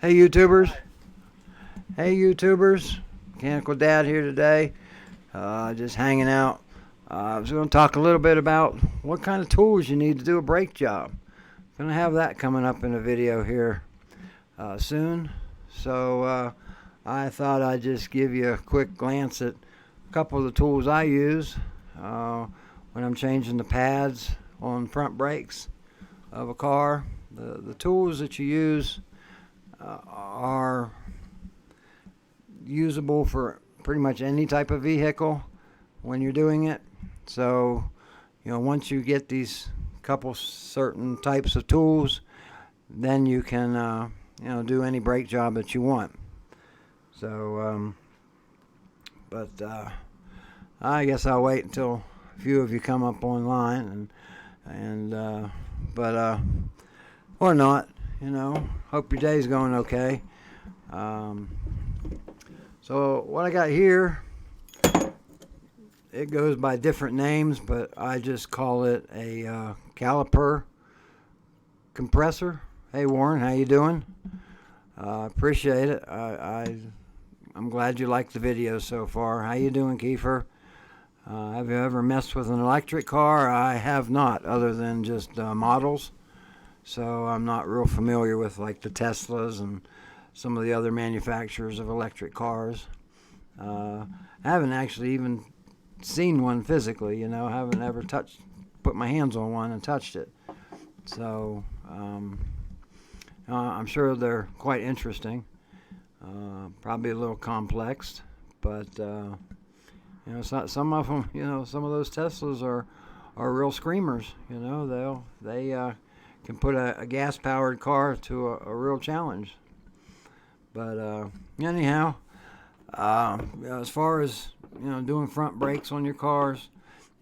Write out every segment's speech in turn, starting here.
Hey YouTubers, hey YouTubers, Mechanical Dad here today, just hanging out. I was going to talk a little bit about what kind of tools you need to do a brake job. Going to have that coming up in a video here soon. So I thought I'd just give you a quick glance at a couple of the tools I use uh, when I'm changing the pads on front brakes of a car. The tools that you use are usable for pretty much any type of vehicle when you're doing it. So, once you get these couple certain types of tools, then you can, do any brake job that you want. So, but I guess I'll wait until a few of you come up online but or not. Hope your day's going okay. Um, so what I got here, it goes by different names, but I just call it a caliper compressor. Hey Warren, how you doing? Appreciate it. I'm glad you liked the video so far. How you doing, Kiefer? Have you ever messed with an electric car? I have not, other than just models. So I'm not real familiar with like the Teslas and some of the other manufacturers of electric cars. I haven't actually even seen one physically, I haven't ever put my hands on one and touched it. So I'm sure they're quite interesting. Probably a little complex, but some of them, some of those Teslas are real screamers. They can put a gas-powered car to a real challenge. But anyhow, as far as doing front brakes on your cars,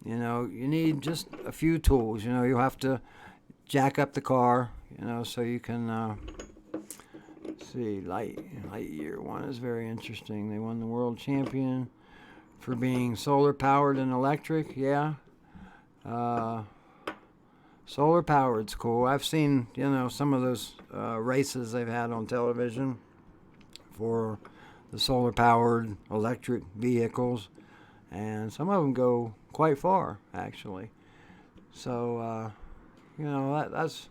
you need just a few tools. You'll have to jack up the car, so you can see. Lightyear one is very interesting. They won the world champion for being solar powered and electric. Yeah. Solar powered's cool. I've seen, some of those races they've had on television for the solar powered electric vehicles, and some of them go quite far actually. So that's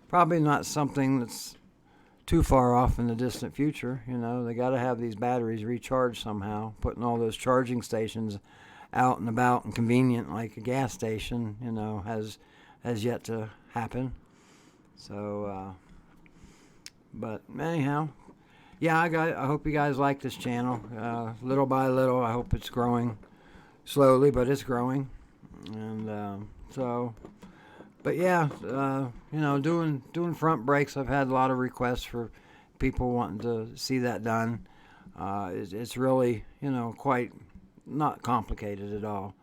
probably not something that's too far off in the distant future. They got to have these batteries recharged somehow. Putting all those charging stations out and about and convenient like a gas station, has yet to happen. So, but anyhow, yeah, I hope you guys like this channel. Little by little, I hope it's growing slowly, but it's growing. And but yeah, doing front brakes. I've had a lot of requests for people wanting to see that done. It's really, quite not complicated at all.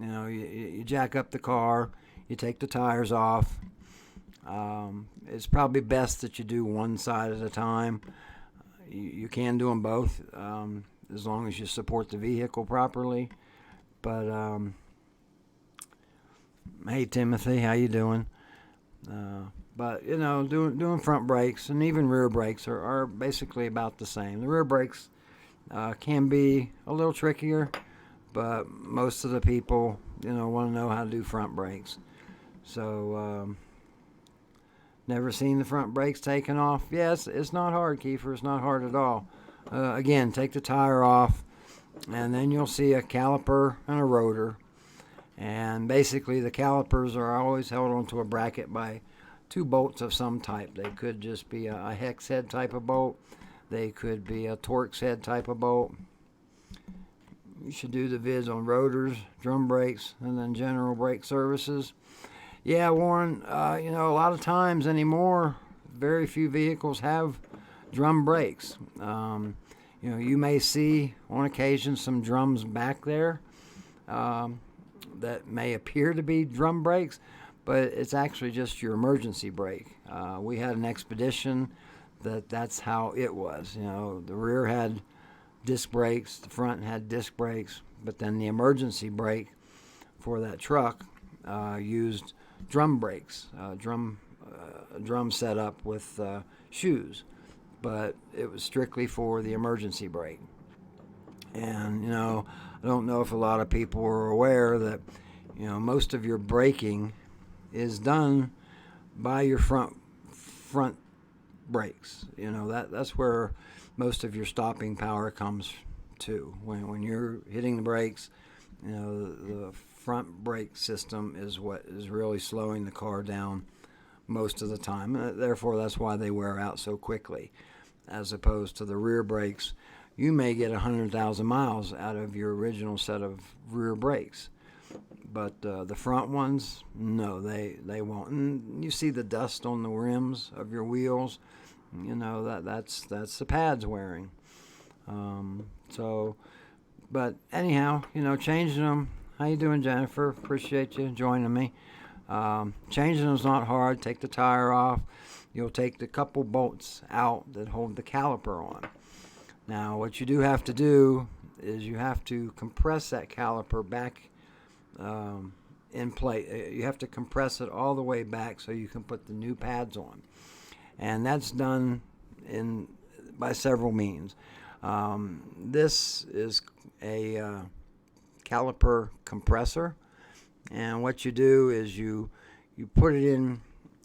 You jack up the car, you take the tires off. It's probably best that you do one side at a time. You can do them both, as long as you support the vehicle properly. But hey Timothy, how you doing? But doing front brakes and even rear brakes are basically about the same. The rear brakes can be a little trickier, but most of the people, want to know how to do front brakes. So, never seen the front brakes taken off? Yes, it's not hard, Kiefer. It's not hard at all. Again, take the tire off, and then you'll see a caliper and a rotor. And basically, the calipers are always held onto a bracket by two bolts of some type. They could just be a hex head type of bolt. They could be a Torx head type of bolt. You should do the vids on rotors, drum brakes, and then general brake services. Yeah, Warren, a lot of times anymore, very few vehicles have drum brakes. You may see on occasion some drums back there that may appear to be drum brakes, but it's actually just your emergency brake. We had an Expedition that's how it was. The rear had disc brakes, the front had disc brakes, but then the emergency brake for that truck used drum brakes, a drum setup with shoes, but it was strictly for the emergency brake. And I don't know if a lot of people are aware that most of your braking is done by your front brakes. That's where most of your stopping power comes to. When you're hitting the brakes, the front brake system is what is really slowing the car down most of the time. Therefore, that's why they wear out so quickly, as opposed to the rear brakes. You may get 100,000 miles out of your original set of rear brakes, but the front ones, no, they won't. And you see the dust on the rims of your wheels. That's the pads wearing. But anyhow, changing them. How you doing, Jennifer? Appreciate you joining me. Changing them is not hard. Take the tire off. You'll take the couple bolts out that hold the caliper on. Now, what you do have to do is you have to compress that caliper back in place. You have to compress it all the way back so you can put the new pads on. And that's done by several means. This is a caliper compressor. And what you do is you put it in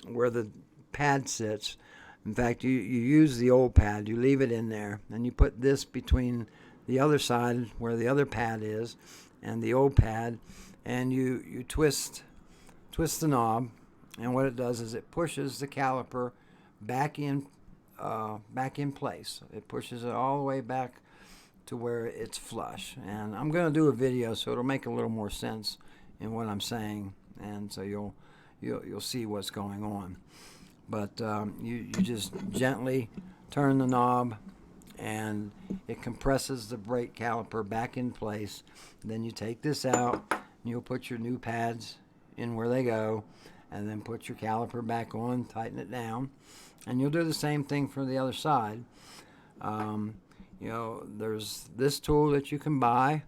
where the pad sits. In fact, you use the old pad, you leave it in there, and you put this between the other side where the other pad is and the old pad, and you twist the knob, and what it does is it pushes the caliper back in place. It pushes it all the way back to where it's flush. And I'm going to do a video so it'll make a little more sense in what I'm saying, and so you'll see what's going on. But you just gently turn the knob, and it compresses the brake caliper back in place. Then you take this out, and you'll put your new pads in where they go, and then put your caliper back on, tighten it down, and you'll do the same thing for the other side. There's this tool that you can buy.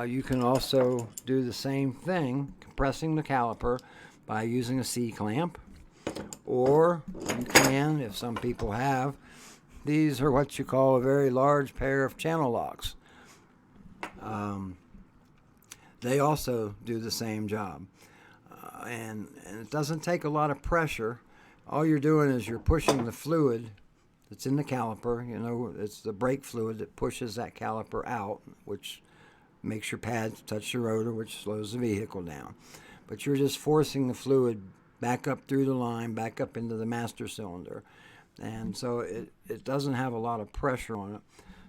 You can also do the same thing, compressing the caliper, by using a C-clamp. Or you can, if some people have, these are what you call a very large pair of channel locks. They also do the same job. And it doesn't take a lot of pressure. All you're doing is you're pushing the fluid that's in the caliper. It's the brake fluid that pushes that caliper out, which makes your pads touch the rotor, which slows the vehicle down. But you're just forcing the fluid back up through the line, back up into the master cylinder. And so it doesn't have a lot of pressure on it.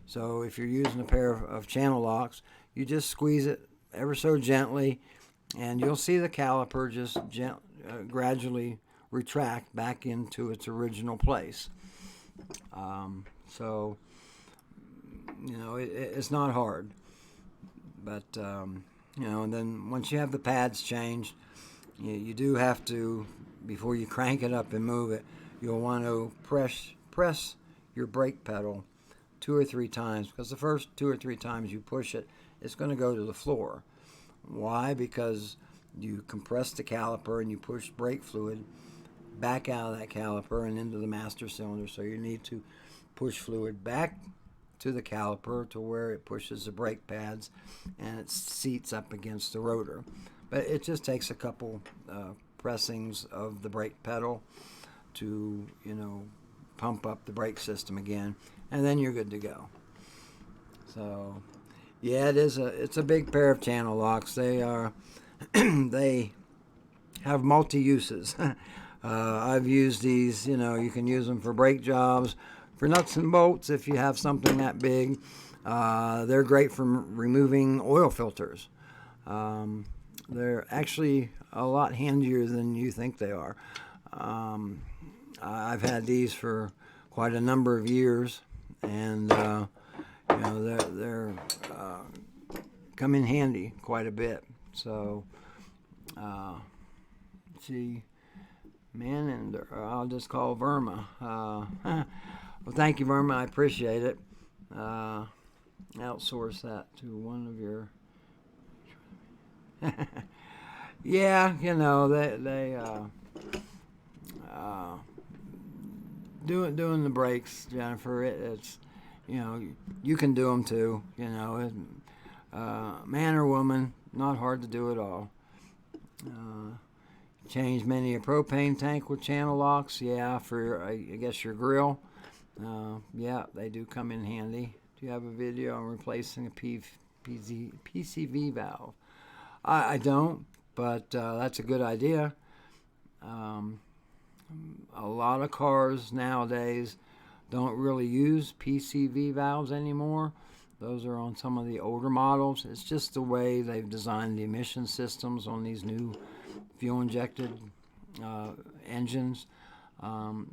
So if you're using a pair of channel locks, you just squeeze it ever so gently, and you'll see the caliper just gradually retract back into its original place. It's not hard. But, and then once you have the pads changed, you do have to, before you crank it up and move it, you'll want to press your brake pedal 2 or 3 times, because the first 2 or 3 times you push it, it's going to go to the floor. Why? Because you compress the caliper and you push brake fluid back out of that caliper and into the master cylinder, so you need to push fluid back to the caliper to where it pushes the brake pads and it seats up against the rotor. But it just takes a couple pressings of the brake pedal to, pump up the brake system again, and then you're good to go. So, yeah, it's a big pair of channel locks. They are they have multi-uses. I've used these. You can use them for brake jobs, for nuts and bolts if you have something that big. They're great for removing oil filters. They're actually a lot handier than you think they are. I've had these for quite a number of years, and they're come in handy quite a bit. So, see, man, and I'll just call Verma. Well, thank you, Verma. I appreciate it. Outsource that to one of your. Yeah, they doing the brakes, Jennifer. It's you can do them too. Man or woman, not hard to do at all. Change many a propane tank with channel locks. Yeah, for I guess your grill. Yeah, they do come in handy. Do you have a video on replacing a PCV valve? I don't, but that's a good idea. Um, a lot of cars nowadays don't really use PCV valves anymore. Those are on some of the older models. It's just the way they've designed the emission systems on these new fuel injected engines.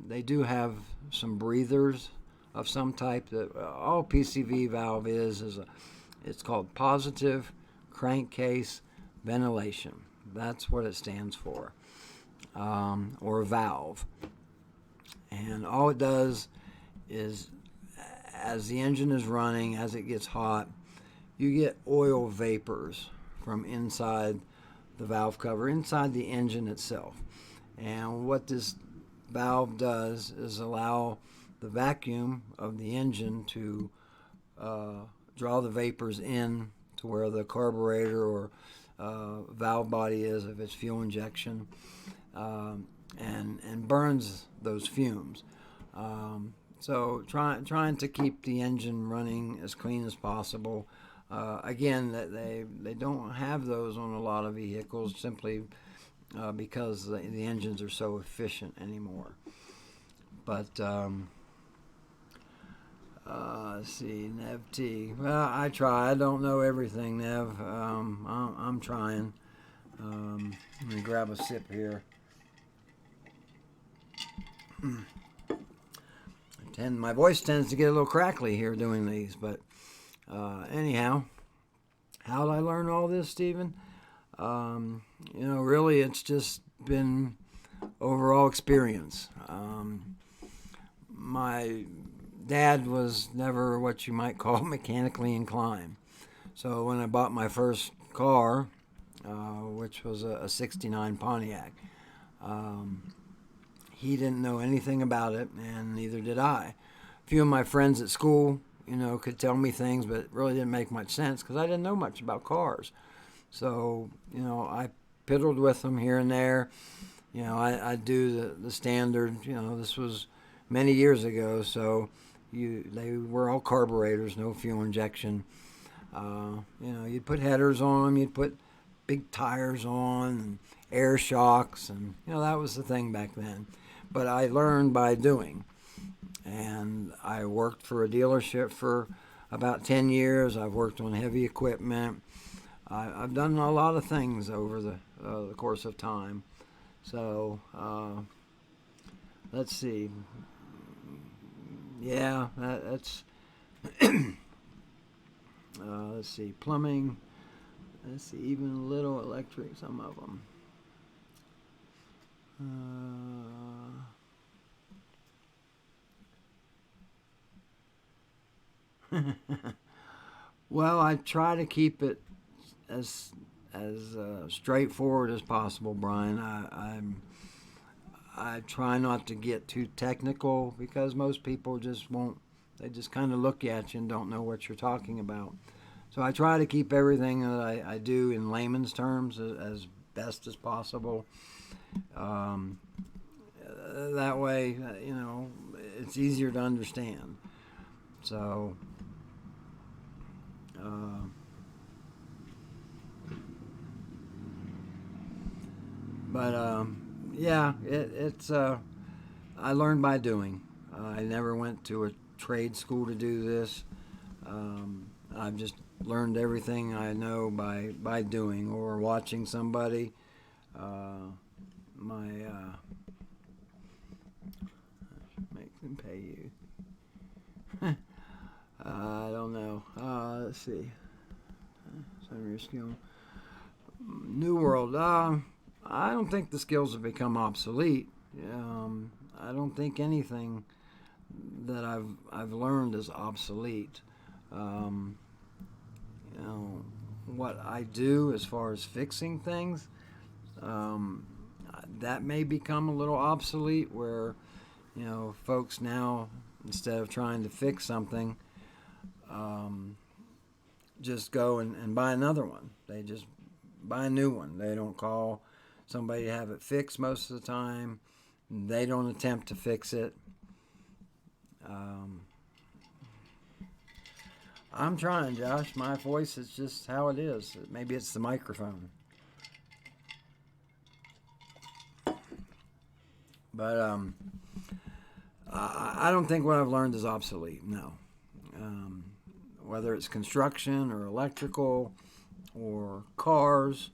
They do have some breathers of some type. That all PCV valve it's called positive crankcase ventilation. That's what it stands for, or valve. And all it does is, as the engine is running, as it gets hot, you get oil vapors from inside the valve cover, inside the engine itself. And what this valve does is allow the vacuum of the engine to draw the vapors in to where the carburetor or valve body is if it's fuel injection, and burns those fumes. So trying to keep the engine running as clean as possible. Again, that they don't have those on a lot of vehicles simply because the engines are so efficient anymore. But let's see, Nev T. Well, I try. I don't know everything, Nev. I'm trying. Let me grab a sip here. My voice tends to get a little crackly here doing these, but anyhow, how did I learn all this, Stephen? Really, it's just been overall experience. My dad was never what you might call mechanically inclined. So when I bought my first car, which was a 69 Pontiac, he didn't know anything about it, and neither did I. A few of my friends at school, could tell me things, but it really didn't make much sense because I didn't know much about cars. So, I piddled with them here and there. I do the standard. This was many years ago, so they were all carburetors, no fuel injection. You'd put headers on them, you'd put big tires on, and air shocks, and that was the thing back then. But I learned by doing, and I worked for a dealership for about 10 years. I've worked on heavy equipment. I've done a lot of things over the course of time. So let's see. Yeah, that's let's see, plumbing. Let's see, even a little electric, some of them. Well, I try to keep it as straightforward as possible, Brian. I try not to get too technical because most people just won't. They just kind of look at you and don't know what you're talking about. So I try to keep everything that I do in layman's terms as best as possible. That way, it's easier to understand. So, yeah, it's I learned by doing. I never went to a trade school to do this. I've just learned everything I know by doing or watching somebody. Make them pay you. I don't know. Let's see. Some of your skill. New World. I don't think the skills have become obsolete. I don't think anything that I've learned is obsolete. What I do as far as fixing things, that may become a little obsolete, where folks now, instead of trying to fix something, just go and buy another one. They just buy a new one. They don't call somebody to have it fixed most of the time. They don't attempt to fix it. I'm trying, Josh. My voice is just how it is. Maybe it's the microphone. But I don't think what I've learned is obsolete. No. Whether it's construction or electrical or cars,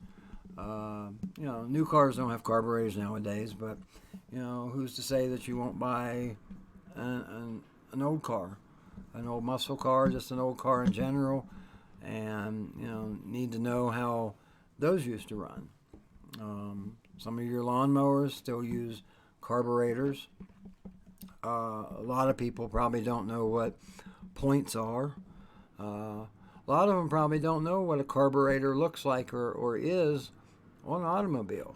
new cars don't have carburetors nowadays. But who's to say that you won't buy an old car, an old muscle car, just an old car in general, and need to know how those used to run. Some of your lawnmowers still use carburetors. A lot of people probably don't know what points are. A lot of them probably don't know what a carburetor looks like or is on an automobile,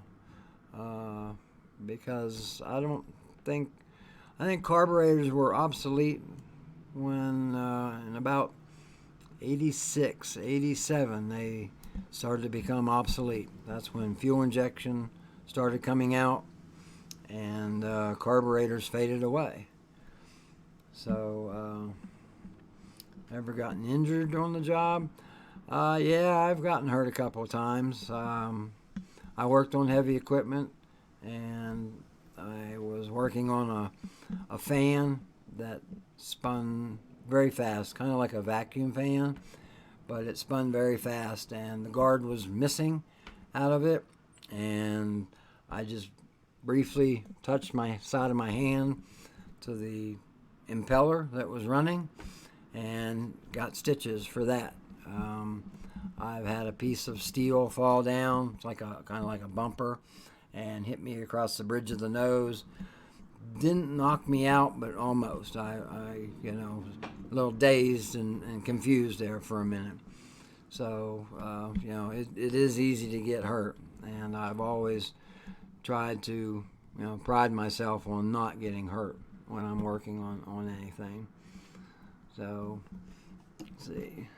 because I think carburetors were obsolete when in about 86, 87 they started to become obsolete. That's when fuel injection started coming out, and carburetors faded away. So, ever gotten injured on the job? Yeah, I've gotten hurt a couple of times. I worked on heavy equipment, and I was working on a fan that spun very fast, kind of like a vacuum fan, but it spun very fast, and the guard was missing out of it, and I just briefly touched my side of my hand to the impeller that was running and got stitches for that. I've had a piece of steel fall down. It's like kind of like a bumper, and hit me across the bridge of the nose. Didn't knock me out, but almost. I a little dazed and confused there for a minute. So, it is easy to get hurt, and I've always tried to, pride myself on not getting hurt when I'm working on anything. So, let's see.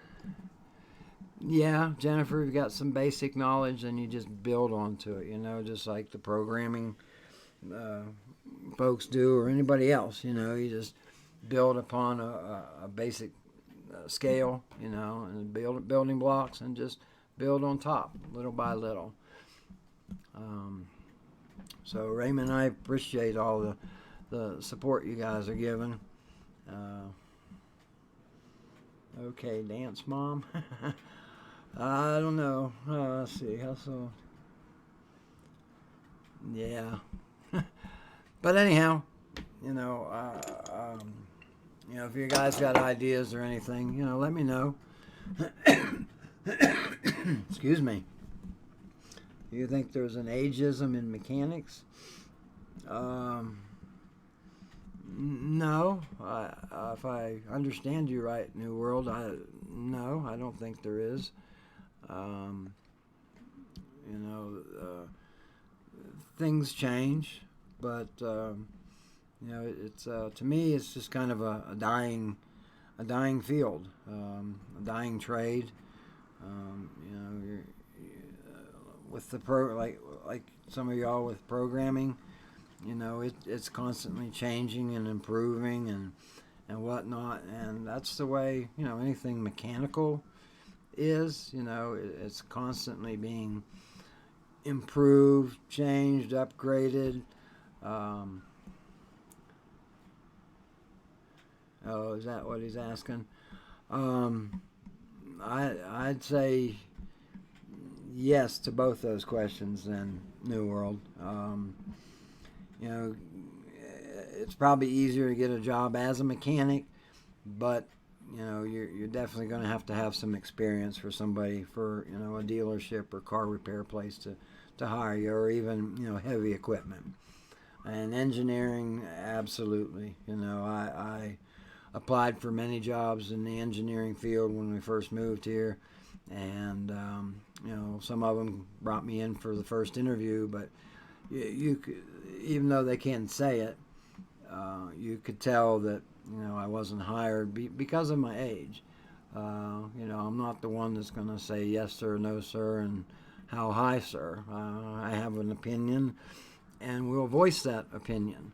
Yeah, Jennifer, you've got some basic knowledge, and you just build onto it, just like the programming folks do, or anybody else. You just build upon a basic scale, and building blocks, and just build on top, little by little. So Raymond, I appreciate all the support you guys are giving. Okay, dance mom. I don't know. Let's see. So, yeah. But anyhow, if you guys got ideas or anything, let me know. Excuse me. Do you think there's an ageism in mechanics? No. If I understand you right, New World, no, I don't think there is. Things change, but it's to me, it's just kind of a dying field, a dying trade. You're with the like some of y'all with programming, it's constantly changing and improving and whatnot, and that's the way anything mechanical is. It's constantly being improved, changed, upgraded. Oh, is that what he's asking? I'd say yes to both those questions then, New World. It's probably easier to get a job as a mechanic, but you're definitely going to have some experience for somebody, for a dealership or car repair place to hire you, or even heavy equipment. And engineering, absolutely. I applied for many jobs in the engineering field when we first moved here, and some of them brought me in for the first interview, but you could, even though they can't say it, you could tell that I wasn't hired because of my age. I'm not the one that's going to say yes sir, no sir, and how high sir. I have an opinion, and we'll voice that opinion,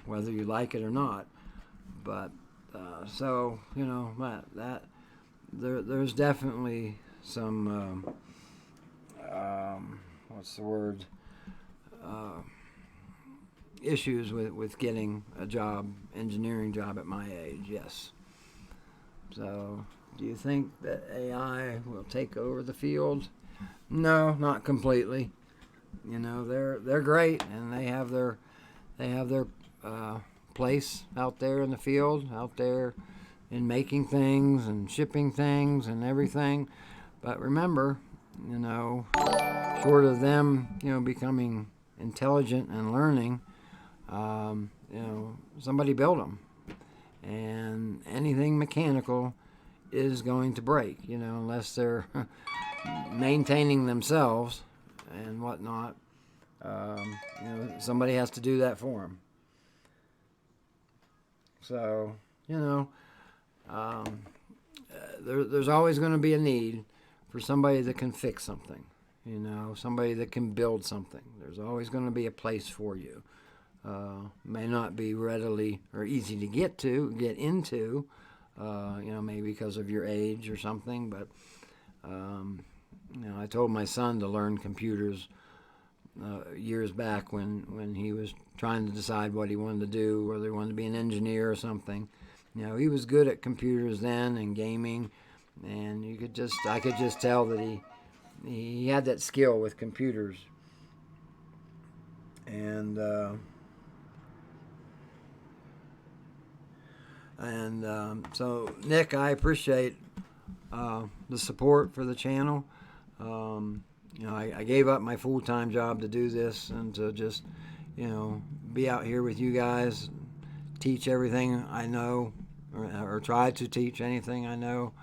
whether you like it or not. But so there's definitely some what's the word, issues with getting a job, engineering job at my age. Yes. So, do you think that AI will take over the field? No, not completely. They're great, and they have their place out there in the field, out there in making things and shipping things and everything. But remember, short of them, becoming intelligent and learning, somebody built them. And anything mechanical is going to break, unless they're maintaining themselves and whatnot. Somebody has to do that for them. So, there's always going to be a need for somebody that can fix something, somebody that can build something. There's always going to be a place for you. May not be readily or easy to get into, maybe because of your age or something. But, I told my son to learn computers years back when he was trying to decide what he wanted to do, whether he wanted to be an engineer or something. He was good at computers then and gaming, and I could just tell that he had that skill with computers. And so, Nick, I appreciate the support for the channel. I gave up my full-time job to do this and to just, be out here with you guys, teach everything I know, or try to teach anything I know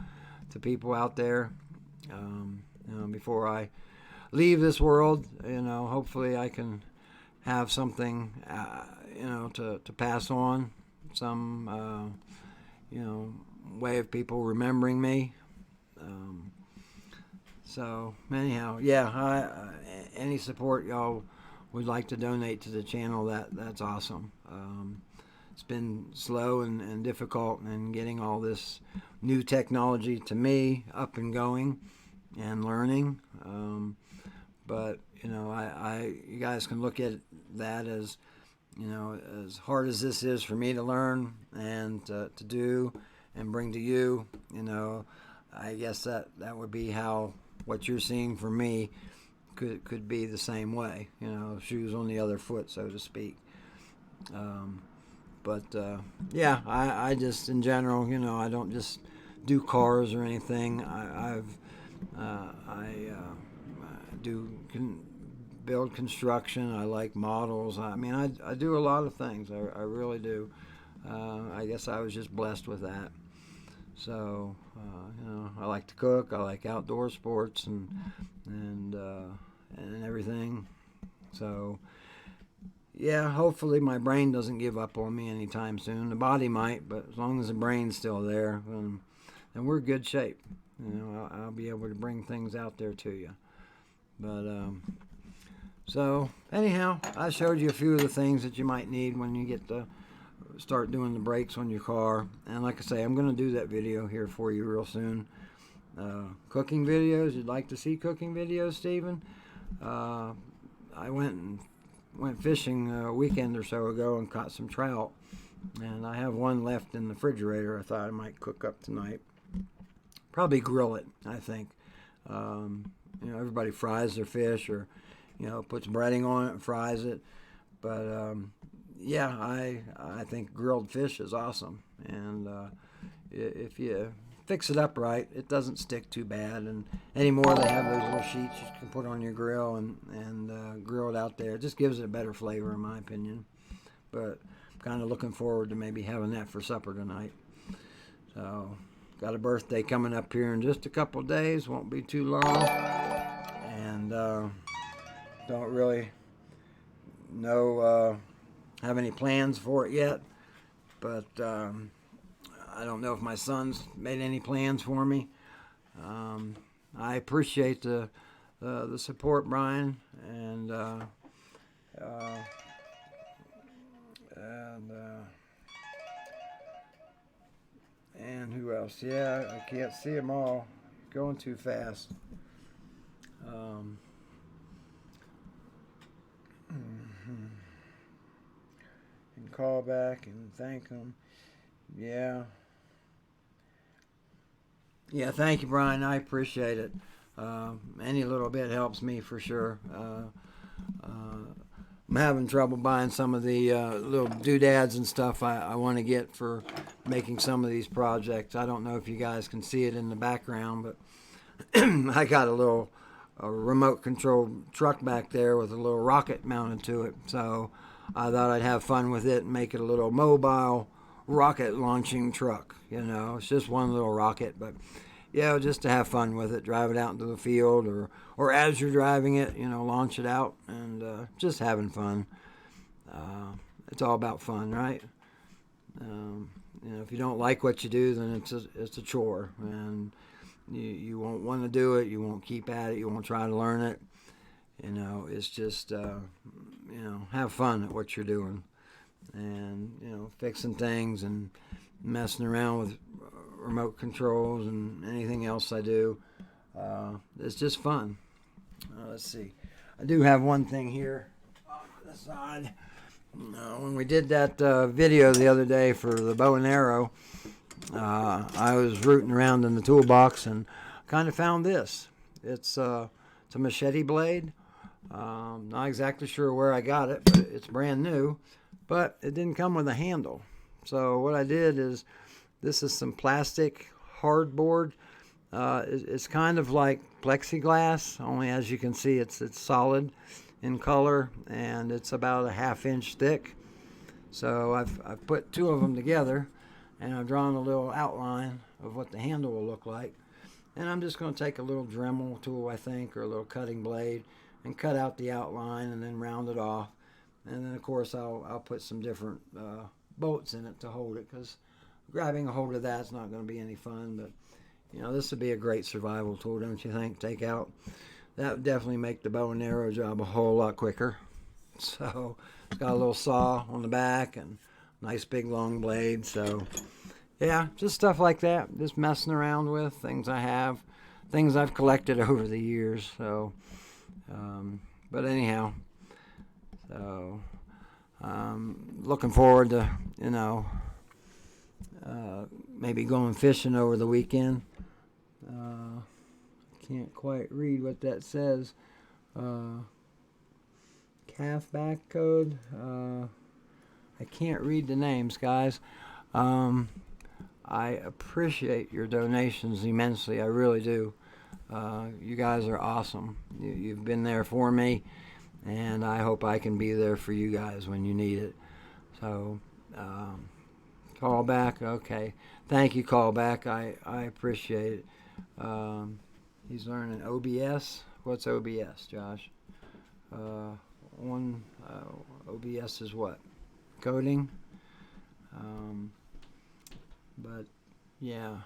to people out there. Before I leave this world, hopefully I can have something, to pass on, some, way of people remembering me. So anyhow, yeah, any support y'all would like to donate to the channel, that's awesome. It's been slow and difficult in getting all this new technology to me up and going and learning. But you guys can look at that as, as hard as this is for me to learn and to do and bring to you, I guess that would be how what you're seeing for me could be the same way, shoes on the other foot, so to speak. But yeah, I just in general, I don't just do cars or anything. I build construction. I like models. I mean, I do a lot of things. I really do. I guess I was just blessed with that. So, I like to cook. I like outdoor sports and everything. So, yeah, hopefully my brain doesn't give up on me anytime soon. The body might, but as long as the brain's still there, then we're in good shape. I'll be able to bring things out there to you. But, so anyhow, I showed you a few of the things that you might need when you get to start doing the brakes on your car. And like I say, I'm going to do that video here for you real soon. Cooking videos, you'd like to see cooking videos, Stephen? I went fishing a weekend or so ago and caught some trout, and I have one left in the refrigerator. I thought I might cook up tonight. Probably grill it, I think. Everybody fries their fish or puts breading on it and fries it, but yeah, I think grilled fish is awesome, and if you fix it up right, it doesn't stick too bad. And anymore, they have those little sheets you can put on your grill and grill it out there. It just gives it a better flavor, in my opinion. But I'm kind of looking forward to maybe having that for supper tonight. So, got a birthday coming up here in just a couple of days. Won't be too long. And don't really know have any plans for it yet, but I don't know if my son's made any plans for me. I appreciate the support, Brian, and and and who else? Yeah, I can't see them all. Going too fast. Um, and call back and thank them. Yeah. Yeah, thank you, Brian. I appreciate it. Any little bit helps me for sure. I'm having trouble buying some of the little doodads and stuff I want to get for making some of these projects. I don't know if you guys can see it in the background, but I got a remote control truck back there with a little rocket mounted to it. So I thought I'd have fun with it and make it a little mobile rocket launching truck. You know, it's just one little rocket, but yeah, just to have fun with it, drive it out into the field, or as you're driving it, you know, launch it out, and just having fun. It's all about fun, right? You know, if you don't like what you do, then it's a chore, and you won't want to do it. You won't keep at it. You won't try to learn it. You know, it's just you know, have fun at what you're doing, and you know, fixing things and messing around with remote controls and anything else I do. It's just fun. Let's see. I do have one thing here off to the side. When we did that video the other day for the bow and arrow, I was rooting around in the toolbox and kind of found this. It's a machete blade. Not exactly sure where I got it, but it's brand new. But it didn't come with a handle. So what I did is, this is some plastic hardboard. It's kind of like plexiglass, only as you can see, it's solid in color, and it's about a 1/2 inch thick. So I've put two of them together, and I've drawn a little outline of what the handle will look like. And I'm just going to take a little Dremel tool, I think, or a little cutting blade, and cut out the outline and then round it off. And then, of course, I'll put some different bolts in it to hold it, because grabbing a hold of that's not going to be any fun. But you know, this would be a great survival tool, don't you think? Take out, that would definitely make the bow and arrow job a whole lot quicker. So it's got a little saw on the back and nice big long blade. So yeah, just stuff like that, just messing around with things I have, things I've collected over the years. So but anyhow, so looking forward to, you know, maybe going fishing over the weekend. Can't quite read what that says. Calf back code. I can't read the names, guys. I appreciate your donations immensely. I really do. You guys are awesome. You've been there for me, and I hope I can be there for you guys when you need it. So, call back. Okay. Thank you, call back. I appreciate it. He's learning OBS. What's OBS, Josh? OBS is what? Coding? But, yeah.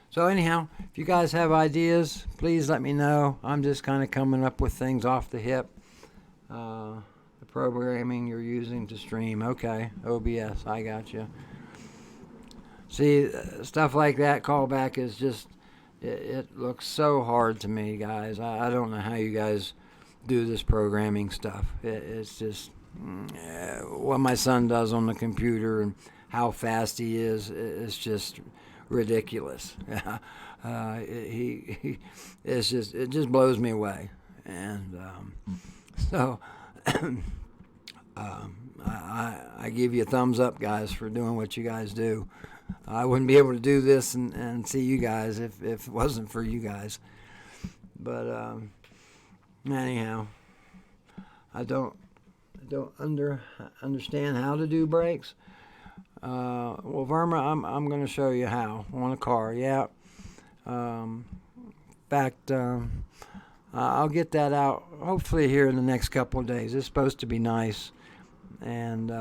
So anyhow, if you guys have ideas, please let me know. I'm just kind of coming up with things off the hip. The programming you're using to stream. Okay, OBS, I got you. See, stuff like that, callback is just, it looks so hard to me, guys. I don't know how you guys do this programming stuff. It's just what my son does on the computer and how fast he is. It's just ridiculous. It just blows me away. And so I give you a thumbs up, guys, for doing what you guys do. I wouldn't be able to do this and see you guys if it wasn't for you guys. But anyhow, I don't understand how to do brakes. Well, Verma, I'm going to show you how on a car. Yeah. In fact, I'll get that out hopefully here in the next couple of days. It's supposed to be nice, and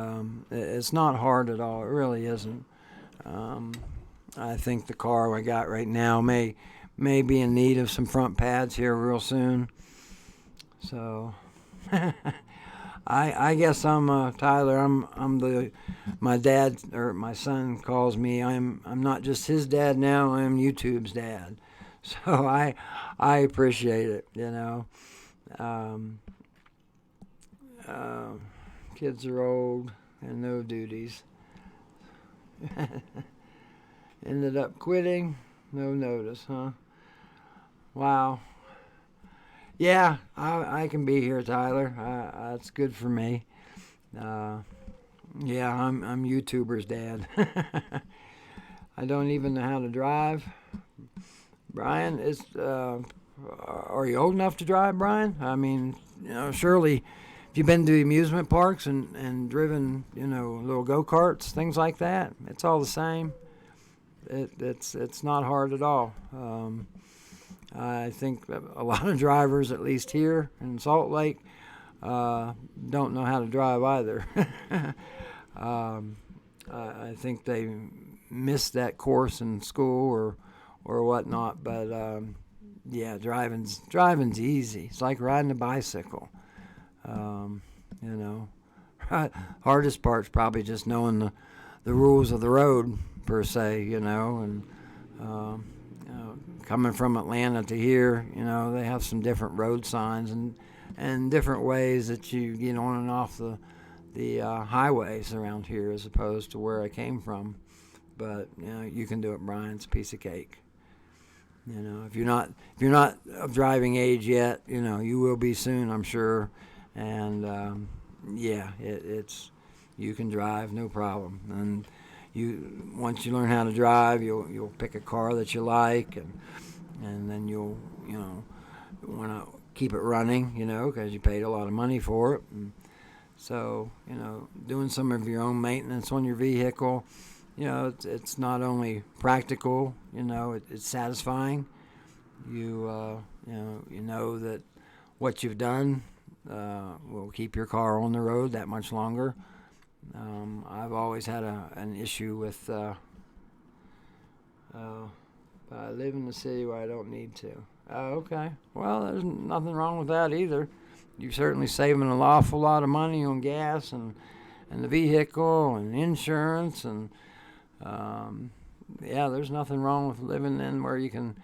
it's not hard at all. It really isn't. Um, I think the car I got right now may be in need of some front pads here real soon. So I guess I'm Tyler. I'm the my dad, or my son calls me. I'm not just his dad now. I'm YouTube's dad. So I appreciate it. Um, uh, Kids are old and no duties. Ended up quitting. No notice, huh? Wow. Yeah, I can be here, Tyler. That's good for me. Uh, yeah, I'm YouTuber's dad. I don't even know how to drive. Brian, are you old enough to drive, Brian? I mean, surely, if you've been to the amusement parks and driven, little go-karts, things like that, it's all the same. It's not hard at all. I think a lot of drivers, at least here in Salt Lake, don't know how to drive either. I think they missed that course in school or whatnot. But yeah, driving's easy. It's like riding a bicycle. Um, you know, hardest part's probably just knowing the rules of the road per se. And coming from Atlanta to here, they have some different road signs and different ways that you get on and off the highways around here as opposed to where I came from. But you can do it, Brian. It's a piece of cake. If you're not of driving age yet, you will be soon, I'm sure. And yeah, it's you can drive, no problem. And once you learn how to drive, you'll pick a car that you like, and then you'll want to keep it running, because you paid a lot of money for it. And so doing some of your own maintenance on your vehicle, it's not only practical, it's satisfying. You know that what you've done will keep your car on the road that much longer. I've always had an issue with I live in the city where I don't need to. Okay. Well, there's nothing wrong with that either. You're certainly saving an awful lot of money on gas and the vehicle and insurance and yeah, there's nothing wrong with living in where you can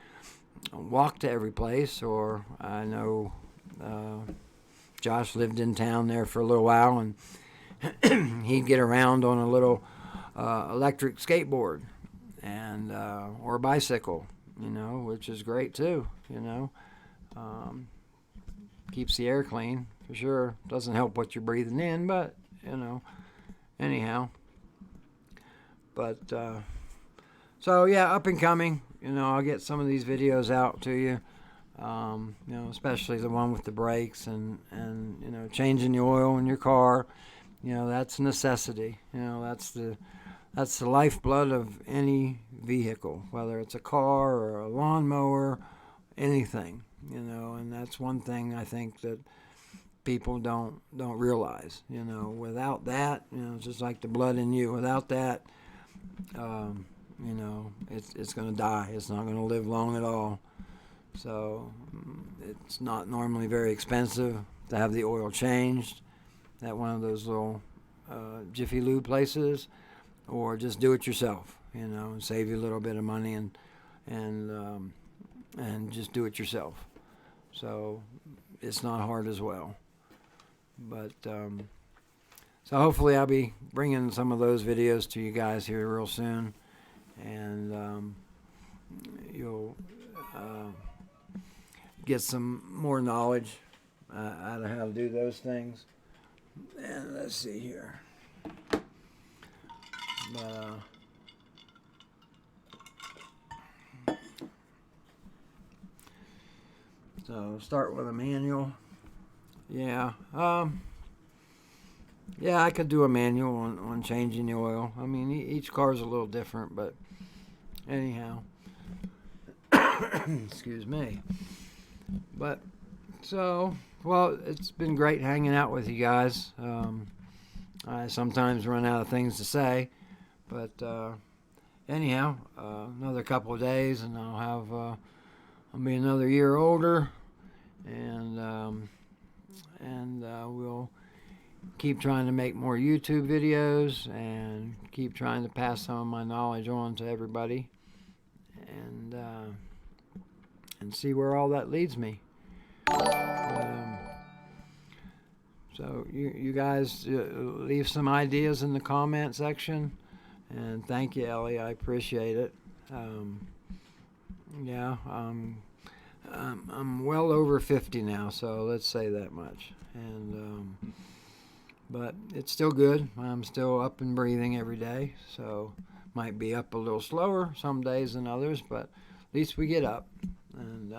walk to every place. Or I know Josh lived in town there for a little while, and he'd get around on a little electric skateboard and or a bicycle, which is great too. Keeps the air clean for sure. Doesn't help what you're breathing in, but anyhow. But so yeah, up and coming. I'll get some of these videos out to you. Especially the one with the brakes and changing the oil in your car. That's a necessity. That's the lifeblood of any vehicle, whether it's a car or a lawnmower, anything. And that's one thing I think that people don't realize. Without that, it's just like the blood in you. Without that, it's going to die. It's not going to live long at all. So it's not normally very expensive to have the oil changed at one of those little Jiffy Lube places, or just do it yourself, and save you a little bit of money and just do it yourself. So it's not hard as well. But so hopefully I'll be bringing some of those videos to you guys here real soon, and you'll get some more knowledge out of how to do those things. And let's see here. So start with a manual. Yeah. Yeah, I could do a manual on changing the oil. I mean, each car is a little different, but anyhow. Excuse me. But So, well, it's been great hanging out with you guys. I sometimes run out of things to say, but anyhow, another couple of days, and I'll be another year older, and we'll keep trying to make more YouTube videos and keep trying to pass some of my knowledge on to everybody, and see where all that leads me. So you guys leave some ideas in the comment section, and thank you, Ellie. I appreciate it. Yeah, I'm well over 50 now, so let's say that much. And but it's still good. I'm still up and breathing every day, so might be up a little slower some days than others, but at least we get up. And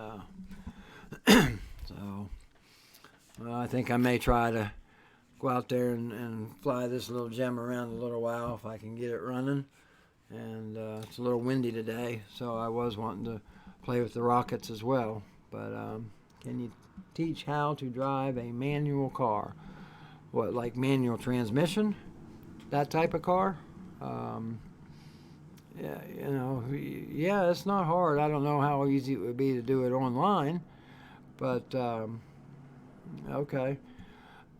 so well, I think I may try to go out there and fly this little gem around a little while if I can get it running. And it's a little windy today, so I was wanting to play with the rockets as well. But can you teach how to drive a manual car? What, like manual transmission? That type of car? Yeah, yeah, it's not hard. I don't know how easy it would be to do it online, but okay.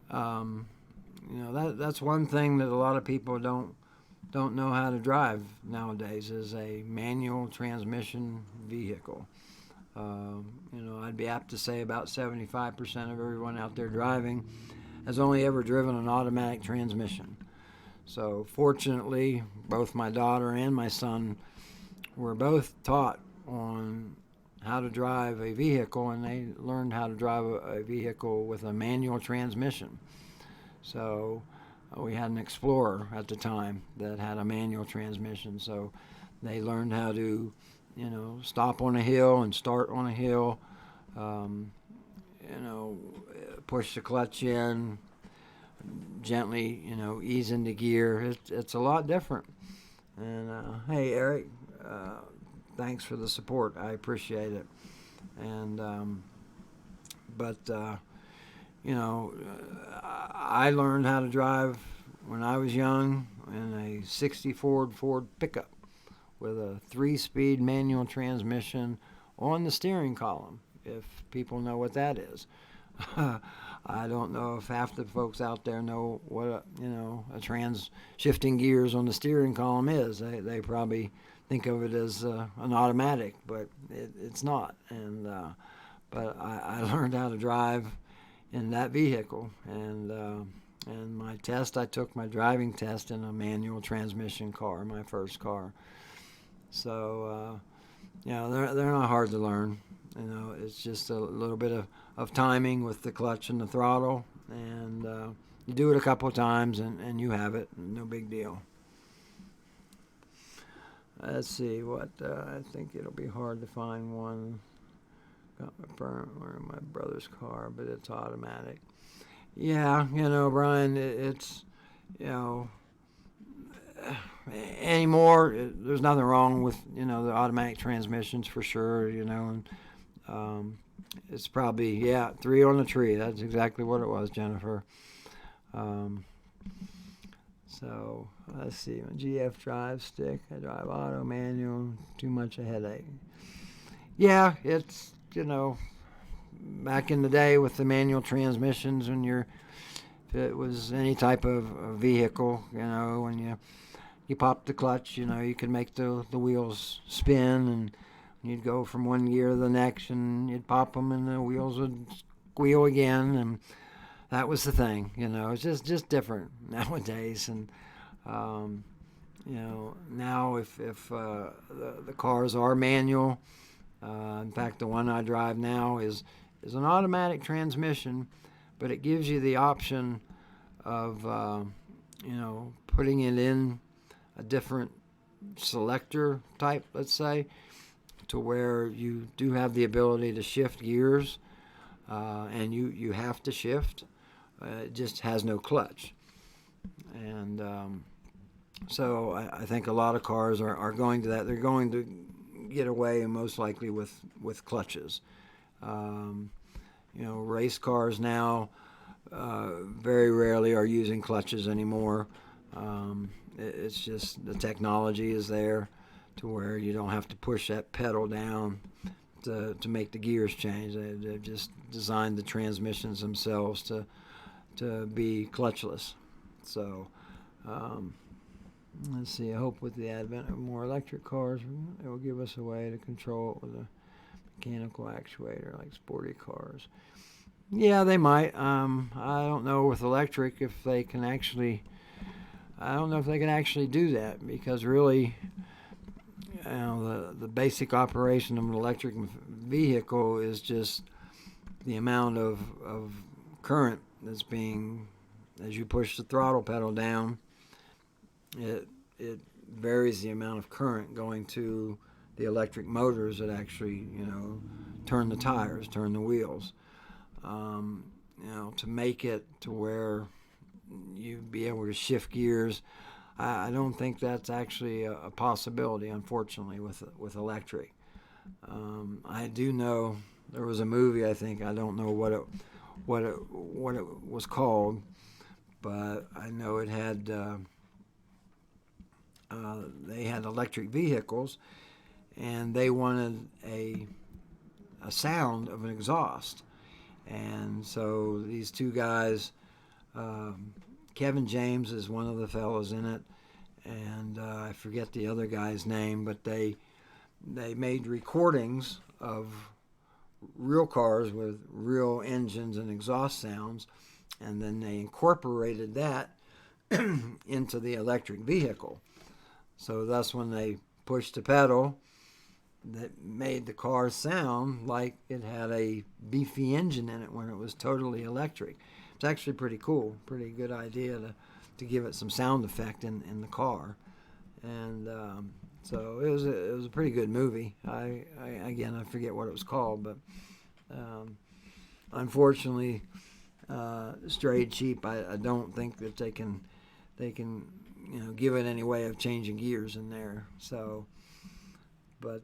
That's one thing that a lot of people don't know how to drive nowadays is a manual transmission vehicle. I'd be apt to say about 75% of everyone out there driving has only ever driven an automatic transmission. So fortunately, both my daughter and my son were both taught on how to drive a vehicle, and they learned how to drive a vehicle with a manual transmission. So we had an Explorer at the time that had a manual transmission, so they learned how to stop on a hill and start on a hill, push the clutch in, gently, ease into gear. It's a lot different. And hey, Eric, thanks for the support. I appreciate it. And I learned how to drive when I was young in a '64 Ford pickup with a 3-speed manual transmission on the steering column, if people know what that is. I don't know if half the folks out there know what a shifting gears on the steering column is. They probably think of it as an automatic, but it's not. And but I learned how to drive in that vehicle, and my test, I took my driving test in a manual transmission car, my first car. So they're not hard to learn. It's just a little bit of timing with the clutch and the throttle, and you do it a couple of times and you have it. No big deal. Let's see what I think it'll be hard to find one. Got my brother's car, but it's automatic. Yeah, Brian, it's anymore. There's nothing wrong with the automatic transmissions for sure. And it's probably 3 on the tree. That's exactly what it was, Jennifer. So let's see. GF drive stick. I drive auto, manual. Too much a headache. Yeah, it's back in the day with the manual transmissions, if it was any type of vehicle, when you pop the clutch, you could make the wheels spin, and you'd go from one gear to the next, and you'd pop them, and the wheels would squeal again, and that was the thing. It's just different nowadays. And now if the cars are manual, in fact, the one I drive now is an automatic transmission, but it gives you the option of putting it in a different selector type, let's say, to where you do have the ability to shift gears, and you have to shift. It just has no clutch. And so I think a lot of cars are going to that. They're going to get away, most likely, with clutches. race cars now very rarely are using clutches anymore. It's just the technology is there to where you don't have to push that pedal down to make the gears change. They've just designed the transmissions themselves to be clutchless. So let's see. I hope with the advent of more electric cars, it will give us a way to control it with a mechanical actuator like sporty cars. Yeah, they might. I don't know with electric if they can actually. I don't know if they can actually do that, because really, the basic operation of an electric vehicle is just the amount of current that's being, as you push the throttle pedal down, it varies the amount of current going to the electric motors that actually turn the tires, turn the wheels. To make it to where you be able to shift gears, I don't think that's actually a possibility, unfortunately, with electric. I do know there was a movie, I think, I don't know what it was called, but I know it had they had electric vehicles, and they wanted a sound of an exhaust. And so these two guys, Kevin James is one of the fellows in it, and I forget the other guy's name, but they made recordings of real cars with real engines and exhaust sounds, and then they incorporated that into the electric vehicle. So that's when they pushed the pedal, that made the car sound like it had a beefy engine in it when it was totally electric. It's actually pretty cool, pretty good idea to give it some sound effect in the car. And so it was a pretty good movie. I forget what it was called, but unfortunately, straight cheap. I don't think that they can give it any way of changing gears in there. So. But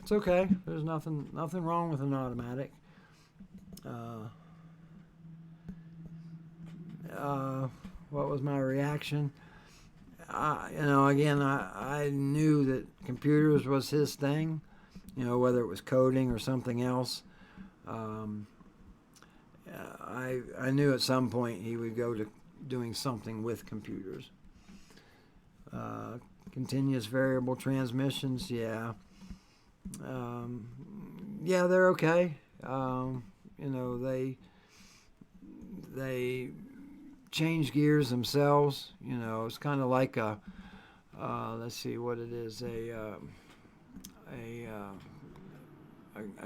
it's okay. There's nothing wrong with an automatic. What was my reaction? I knew that computers was his thing. Whether it was coding or something else. I knew at some point he would go to doing something with computers. Continuous variable transmissions, yeah, they're okay. They change gears themselves. It's kind of like let's see what it is, a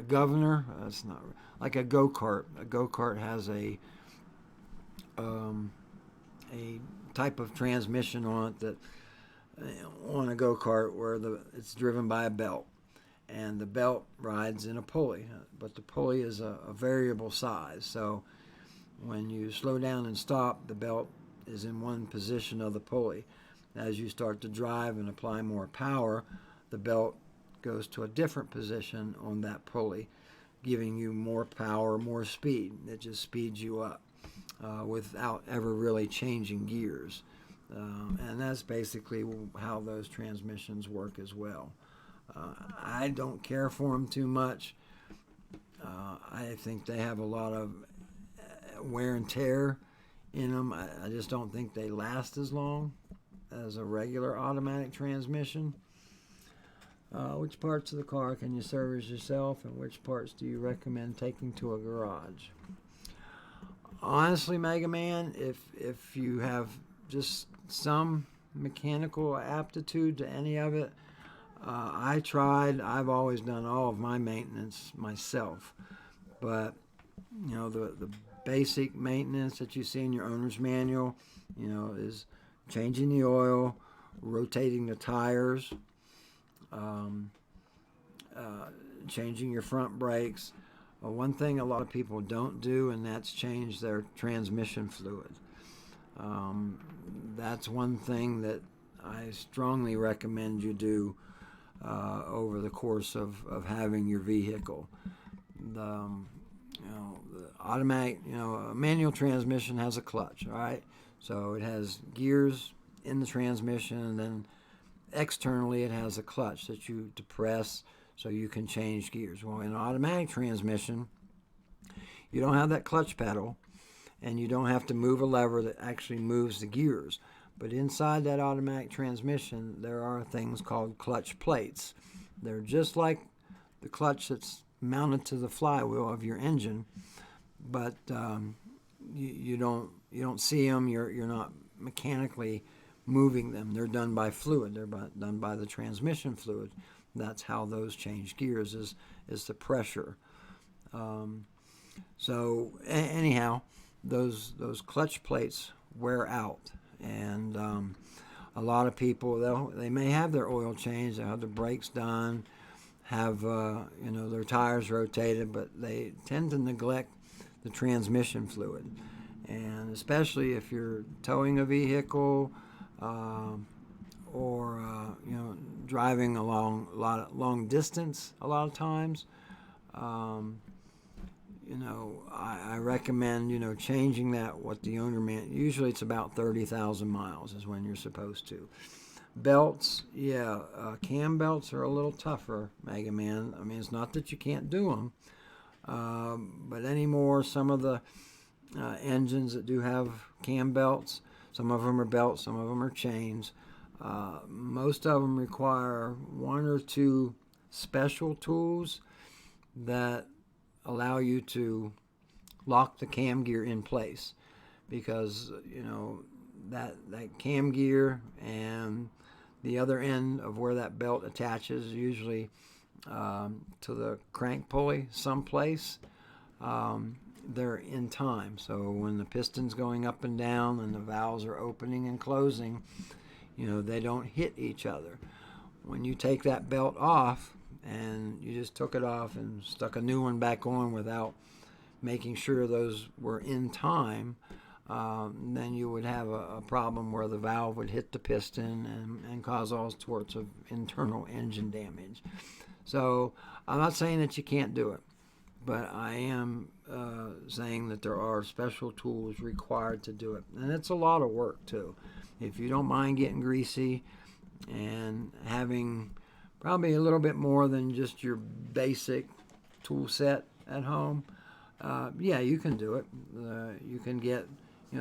governor. It's not like a go-kart. A go-kart has a type of transmission on it that. On a go-kart where it's driven by a belt, and the belt rides in a pulley, but the pulley is a variable size. So when you slow down and stop, the belt is in one position of the pulley. As you start to drive and apply more power, the belt goes to a different position on that pulley, giving you more power, more speed. It just speeds you up without ever really changing gears. And that's basically how those transmissions work as well. I don't care for them too much. I think they have a lot of wear and tear in them. I just don't think they last as long as a regular automatic transmission. Which parts of the car can you service yourself, and which parts do you recommend taking to a garage? Honestly, Mega Man, if you have just some mechanical aptitude to any of it, I've always done all of my maintenance myself, but the basic maintenance that you see in your owner's manual is changing the oil, rotating the tires, changing your front brakes. One thing a lot of people don't do, and that's change their transmission fluid. That's one thing that I strongly recommend you do over the course of having your vehicle. the automatic, a manual transmission has a clutch, all right? So it has gears in the transmission, and then externally it has a clutch that you depress so you can change gears. Well, in an automatic transmission, you don't have that clutch pedal, and you don't have to move a lever that actually moves the gears. But inside that automatic transmission, there are things called clutch plates. They're just like the clutch that's mounted to the flywheel of your engine, but you don't see them. You're not mechanically moving them. They're done by fluid. They're done by the transmission fluid. That's how those change gears is the pressure. So anyhow, those clutch plates wear out, and a lot of people they may have their oil changed, they have the brakes done, have their tires rotated, but they tend to neglect the transmission fluid, and especially if you're towing a vehicle or driving along long distance. A lot of times, I recommend changing that. What the owner usually it's about 30,000 miles is when you're supposed to. Belts, cam belts are a little tougher, Mega Man. I mean, it's not that you can't do them, but anymore, some of the engines that do have cam belts, some of them are belts, some of them are chains. Most of them require one or two special tools that allow you to lock the cam gear in place, because that cam gear and the other end of where that belt attaches, usually to the crank pulley someplace, they're in time. So when the piston's going up and down and the valves are opening and closing, they don't hit each other. When you take that belt off and you just took it off and stuck a new one back on without making sure those were in time, then you would have a problem where the valve would hit the piston and cause all sorts of internal engine damage. So I'm not saying that you can't do it, but I am saying that there are special tools required to do it. And it's a lot of work too. If you don't mind getting greasy and having probably a little bit more than just your basic tool set at home, you can do it. You can get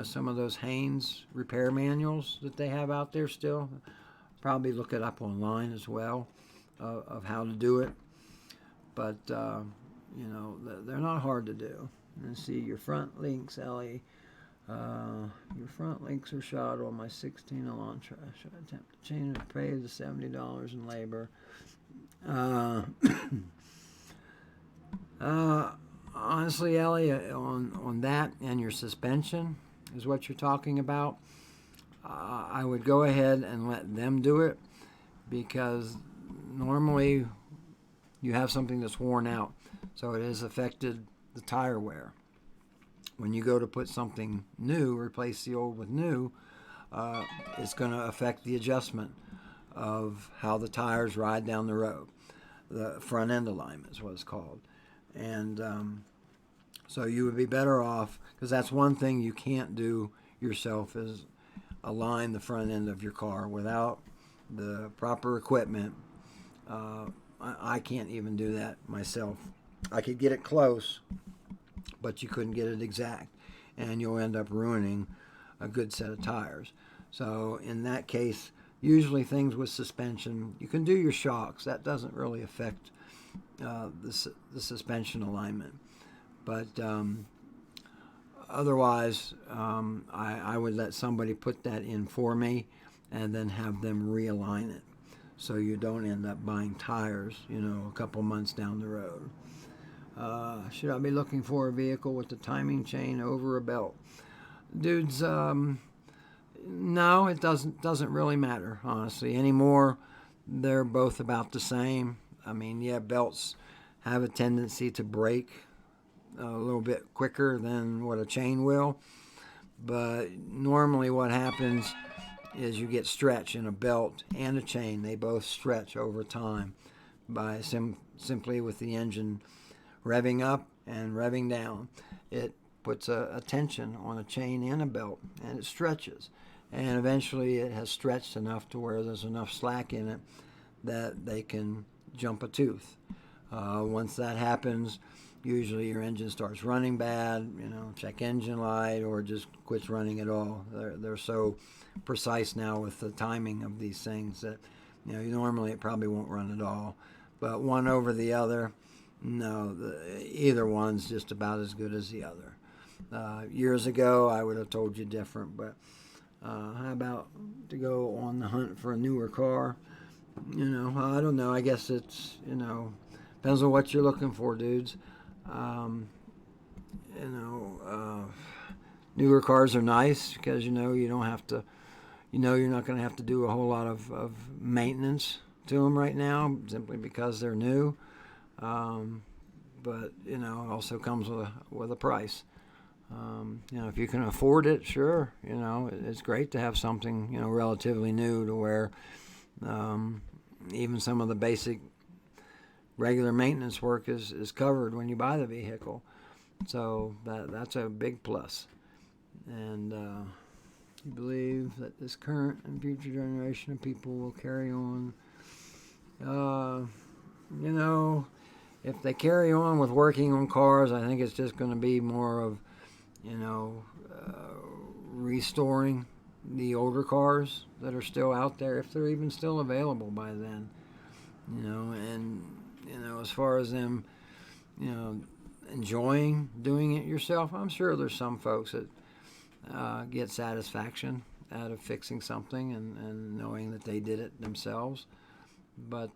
some of those Haynes repair manuals that they have out there still. Probably look it up online as well of how to do it. But they're not hard to do. Let's see, your front links, Ellie. Your front links are shot on my 16 Elantra. Should I attempt to change and pay the $70 in labor? Honestly, Ellie, on that and your suspension is what you're talking about. I would go ahead and let them do it, because normally you have something that's worn out, so it has affected the tire wear. When you go to put something new, replace the old with new, it's going to affect the adjustment of how the tires ride down the road. The front end alignment is what it's called. And so you would be better off, because that's one thing you can't do yourself, is align the front end of your car without the proper equipment. I can't even do that myself. I could get it close, but you couldn't get it exact, and you'll end up ruining a good set of tires. So in that case, usually things with suspension, you can do your shocks. That doesn't really affect the suspension alignment. But otherwise, I would let somebody put that in for me and then have them realign it, so you don't end up buying tires, a couple months down the road. Should I be looking for a vehicle with the timing chain over a belt? Dudes, no, it doesn't really matter, honestly. Anymore, they're both about the same. I mean, belts have a tendency to break a little bit quicker than what a chain will. But normally what happens is you get stretch in a belt and a chain. They both stretch over time by simply with the engine revving up and revving down. It puts a tension on a chain and a belt, and it stretches. And eventually it has stretched enough to where there's enough slack in it that they can jump a tooth. Once that happens, usually your engine starts running bad, check engine light, or just quits running at all. They're so precise now with the timing of these things that, normally it probably won't run at all. But one over the other, no, either one's just about as good as the other. Years ago, I would have told you different, but how about to go on the hunt for a newer car? I don't know. I guess it's, depends on what you're looking for, dudes. Newer cars are nice because, you don't have to, you're not going to have to do a whole lot of maintenance to them right now simply because they're new. But, it also comes with a price. If you can afford it, sure, it's great to have something, relatively new to where even some of the basic regular maintenance work is covered when you buy the vehicle. So that's a big plus. And you believe that this current and future generation of people will carry on. If they carry on with working on cars, I think it's just going to be more of, restoring the older cars that are still out there, if they're even still available by then. And, as far as them, enjoying doing it yourself, I'm sure there's some folks that get satisfaction out of fixing something and knowing that they did it themselves. But,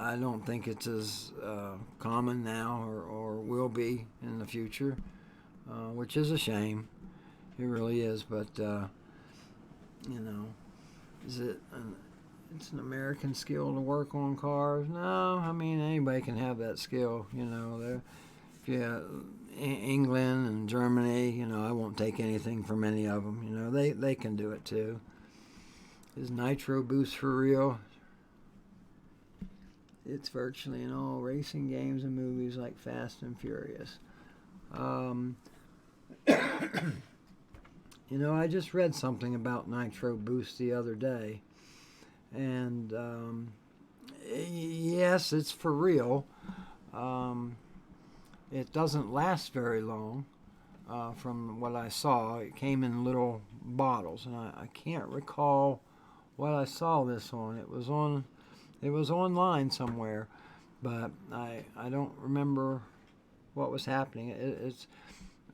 I don't think it's as common now or will be in the future, which is a shame. It really is. But, is it it's an American skill to work on cars? No, I mean, anybody can have that skill. England and Germany, I won't take anything from any of them. They can do it too. Is Nitro Boost for real? It's virtually in all racing games and movies like Fast and Furious. I just read something about Nitro Boost the other day. And, yes, it's for real. It doesn't last very long. From what I saw, it came in little bottles. And I can't recall what I saw this on. It was online somewhere, but I don't remember what was happening. It's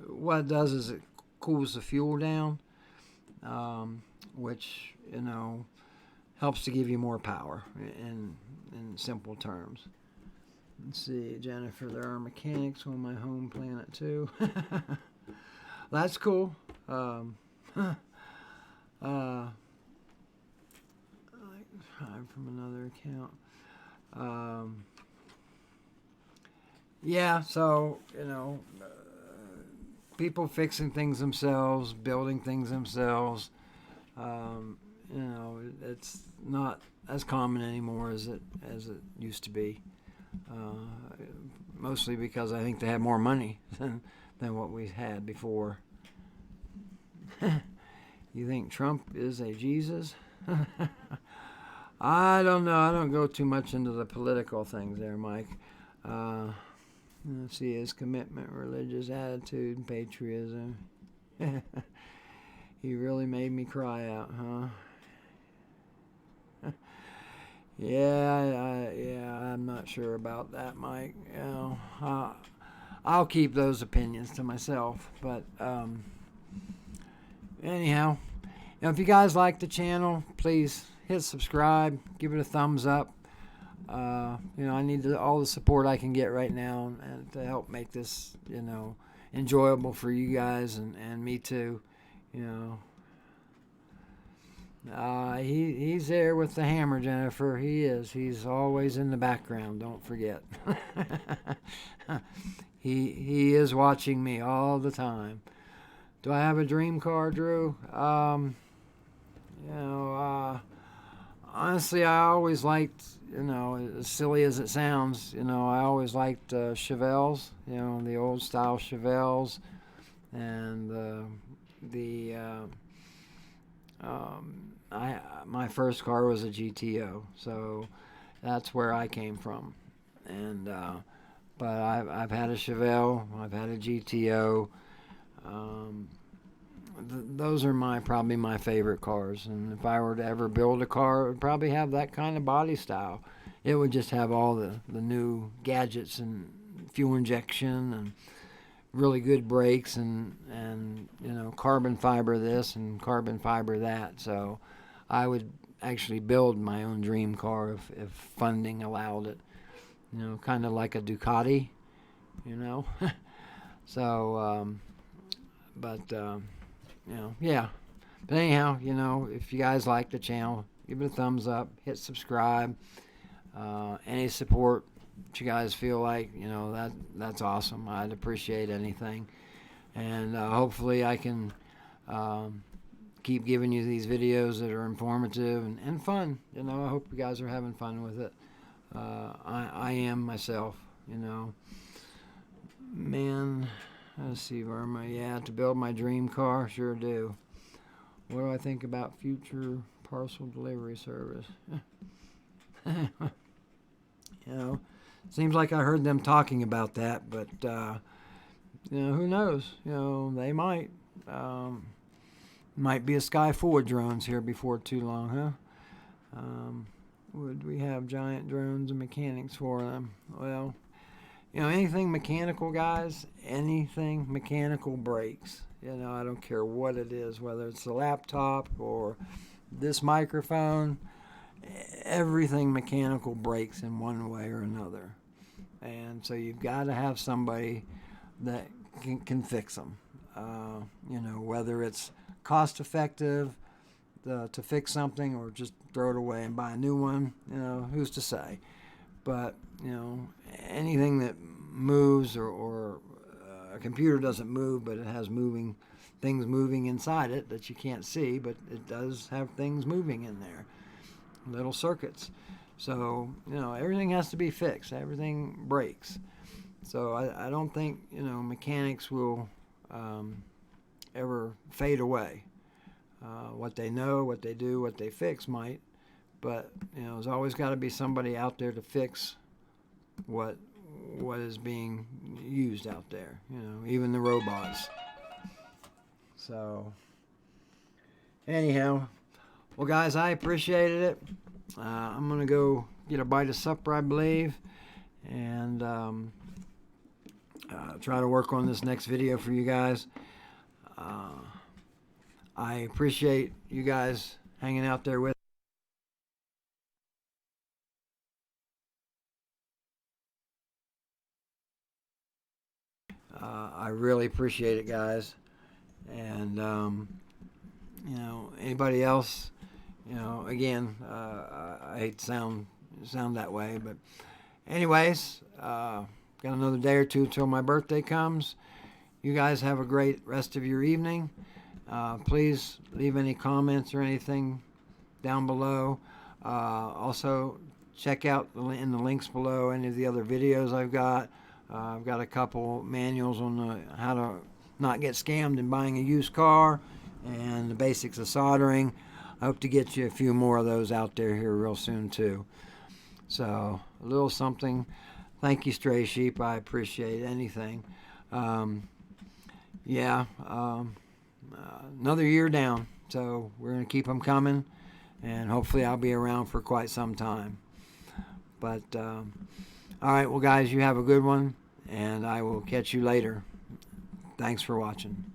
what it does is it cools the fuel down, which helps to give you more power in simple terms. Let's see, Jennifer, there are mechanics on my home planet too. That's cool. From another account. Yeah, so, people fixing things themselves, building things themselves, it's not as common anymore as it used to be. Mostly because I think they have more money than what we had before. You think Trump is a Jesus? I don't know. I don't go too much into the political things there, Mike. Let's see, his commitment, religious attitude, patriotism. He really made me cry out, huh? Yeah, I'm not sure about that, Mike. I'll keep those opinions to myself. But anyhow, if you guys like the channel, please hit subscribe, give it a thumbs up. I need all the support I can get right now and to help make this, enjoyable for you guys and me too. He's there with the hammer, Jennifer. He is. He's always in the background. Don't forget. He is watching me all the time. Do I have a dream car, Drew? honestly, I always liked, as silly as it sounds, I always liked Chevelles, the old style Chevelles, and the I my first car was a GTO, so that's where I came from, and but I've had a Chevelle, I've had a GTO. Um, those are probably my favorite cars, and if I were to ever build a car, it would probably have that kind of body style. It would just have all the new gadgets and fuel injection and really good brakes and carbon fiber this and carbon fiber that. So I would actually build my own dream car if funding allowed it. Kind of like a Ducati, you know. So, but yeah. But anyhow, if you guys like the channel, give it a thumbs up, hit subscribe. Any support that you guys feel like, that's awesome. I'd appreciate anything. And hopefully I can keep giving you these videos that are informative and fun. I hope you guys are having fun with it. I am myself, Man, let's see, where am I? Yeah, to build my dream car, sure do. What do I think about future parcel delivery service? Seems like I heard them talking about that, but who knows? They might. Might be a sky full of drones here before too long, huh? Would we have giant drones and mechanics for them? Well, anything mechanical, guys, anything mechanical breaks. I don't care what it is, whether it's a laptop or this microphone, everything mechanical breaks in one way or another. And so you've got to have somebody that can fix them. Whether it's cost effective to fix something or just throw it away and buy a new one, who's to say? But, anything that moves or a computer doesn't move, but it has things moving inside it that you can't see, but it does have things moving in there, little circuits. So, everything has to be fixed. Everything breaks. So I don't think, mechanics will ever fade away. What they know, what they do, what they fix might, but there's always got to be somebody out there to fix what is being used out there. Even the robots. So anyhow, well, guys, I appreciated it. I'm gonna go get a bite of supper, I believe, and try to work on this next video for you guys. I appreciate you guys hanging out there with. I really appreciate it, guys. And anybody else, again, I hate to sound that way, but anyways, got another day or two till my birthday comes. You guys have a great rest of your evening. Please leave any comments or anything down below. Also, check out in the links below any of the other videos I've got. I've got a couple manuals on how to not get scammed in buying a used car and the basics of soldering. I hope to get you a few more of those out there here real soon too. So a little something. Thank you, Stray Sheep. I appreciate anything. Another year down, so we're going to keep them coming, and hopefully I'll be around for quite some time. But all right, well, guys, you have a good one, and I will catch you later. Thanks for watching.